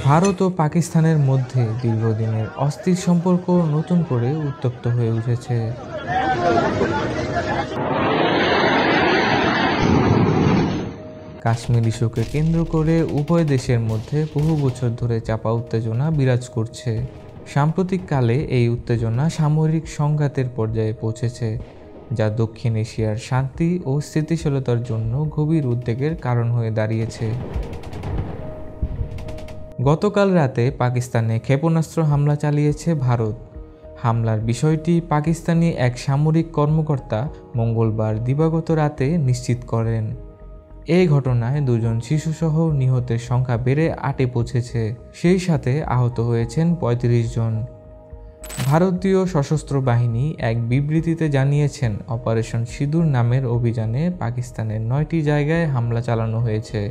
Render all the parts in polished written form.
ভারত ও পাকিস্তানের মধ্যে দীর্ঘদিনের অস্থির সম্পর্ক নতুন করে উত্তপ্ত হয়ে উঠেছে। কাশ্মীর ইস্যুকে কেন্দ্র করে উভয় দেশের মধ্যে বহু বছর ধরে চাপা উত্তেজনা বিরাজ করছে। সাম্প্রতিককালে এই উত্তেজনা সামরিক সংঘাতের পর্যায়ে পৌঁছেছে, যা দক্ষিণ এশিয়ার শান্তি ও স্থিতিশীলতার জন্য গভীর উদ্বেগের কারণ হয়ে দাঁড়িয়েছে। গতকাল রাতে পাকিস্তানে ক্ষেপণাস্ত্র হামলা চালিয়েছে ভারত। হামলার বিষয়টি পাকিস্তানি এক সামরিক কর্মকর্তা মঙ্গলবার দিবাগত রাতে নিশ্চিত করেন। এই ঘটনায় 2 জন শিশুসহ নিহতের সংখ্যা বেড়ে 8-এ পৌঁছেছে। সেই সাথে আহত হয়েছেন 35 জন। ভারতীয় সশস্ত্র বাহিনী এক বিবৃতিতে জানিয়েছেন, অপারেশন সিঁদুর নামের অভিযানে পাকিস্তানের 9টি জায়গায় হামলা চালানো হয়েছে।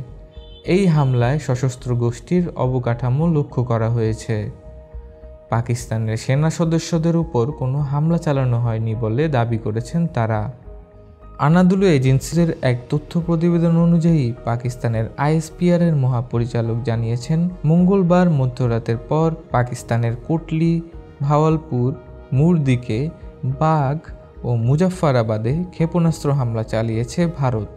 এই হামলায় সশস্ত্র গোষ্ঠীর অবকাঠামো লক্ষ্য করা হয়েছে। পাকিস্তানের সেনা সদস্যদের উপর কোনো হামলা চালানো হয়নি বলে দাবি করেছেন তারা। আনাদুলু এজেন্সির এক তথ্য প্রতিবেদন অনুযায়ী পাকিস্তানের ISPR এর মহাপরিচালক জানিয়েছেন, মঙ্গলবার মধ্যরাতের পর পাকিস্তানের কোটলি, ভাওয়ালপুর, মুরদিকে, বাঘ ও মুজাফফরাবাদে ক্ষেপণাস্ত্র হামলা চালিয়েছে ভারত।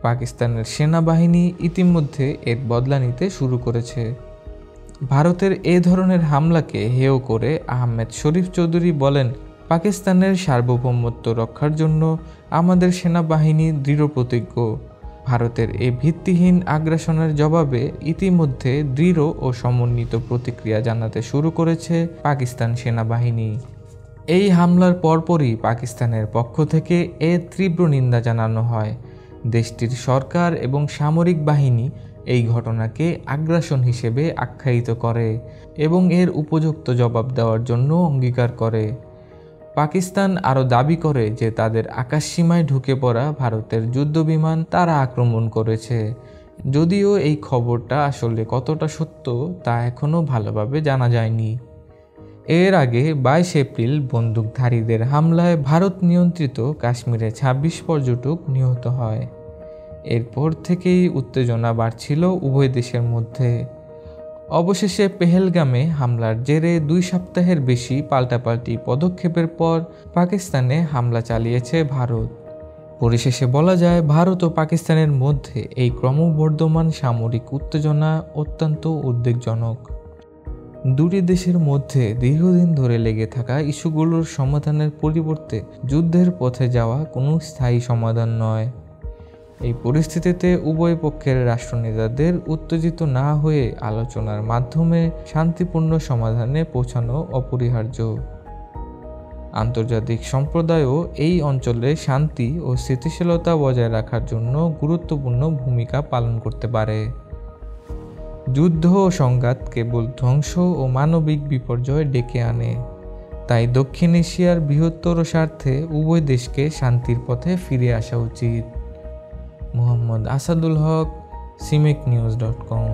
পাকিস্তানের সেনাবাহিনী ইতিমধ্যে এর বদলা নিতে শুরু করেছে। ভারতের এ ধরনের হামলাকে হেয় করে আহমেদ শরীফ চৌধুরী বলেন, পাকিস্তানের সার্বভৌমত্ব রক্ষার জন্য আমাদের সেনাবাহিনী দৃঢ়প্রতিজ্ঞ। ভারতের এ ভিত্তিহীন আগ্রাসনের জবাবে ইতিমধ্যে দৃঢ় ও সমন্বিত প্রতিক্রিয়া জানাতে শুরু করেছে পাকিস্তান সেনাবাহিনী। এই হামলার পরপরই পাকিস্তানের পক্ষ থেকে এর তীব্র নিন্দা জানানো হয়। দেশটির সরকার এবং সামরিক বাহিনী এই ঘটনাকে আগ্রাসন হিসেবে আখ্যায়িত করে এবং এর উপযুক্ত জবাব দেওয়ার জন্য অঙ্গীকার করে। পাকিস্তান আরও দাবি করে যে তাদের আকাশসীমায় ঢুকে পড়া ভারতের যুদ্ধবিমান তারা আক্রমণ করেছে। যদিও এই খবরটা আসলে কতটা সত্য তা এখনও ভালোভাবে জানা যায়নি। এর আগে 22 এপ্রিল বন্দুকধারীদের হামলায় ভারত নিয়ন্ত্রিত কাশ্মীরে 26 পর্যটক নিহত হয়। এরপর থেকেই উত্তেজনা বাড়ছিল উভয় দেশের মধ্যে। অবশেষে পেহেলগামে হামলার জেরে 2 সপ্তাহের বেশি পাল্টাপাল্টি পদক্ষেপের পর পাকিস্তানে হামলা চালিয়েছে ভারত। পরিশেষে বলা যায়, ভারত ও পাকিস্তানের মধ্যে এই ক্রমবর্ধমান সামরিক উত্তেজনা অত্যন্ত উদ্বেগজনক। দুটি দেশের মধ্যে দীর্ঘদিন ধরে লেগে থাকা ইস্যুগুলোর সমাধানের পরিবর্তে যুদ্ধের পথে যাওয়া কোনো স্থায়ী সমাধান নয়। এই পরিস্থিতিতে উভয় পক্ষের রাষ্ট্রনেতাদের উত্তেজিত না হয়ে আলোচনার মাধ্যমে শান্তিপূর্ণ সমাধানে পৌঁছানো অপরিহার্য। আন্তর্জাতিক সম্প্রদায়ও এই অঞ্চলে শান্তি ও স্থিতিশীলতা বজায় রাখার জন্য গুরুত্বপূর্ণ ভূমিকা পালন করতে পারে। যুদ্ধ ও সংঘাত কেবল ধ্বংস ও মানবিক বিপর্যয় ডেকে আনে। তাই দক্ষিণ এশিয়ার বৃহত্তর স্বার্থে উভয় দেশকে শান্তির পথে ফিরে আসা উচিত। মোহাম্মদ আসাদুল হক, CMEKnews.com।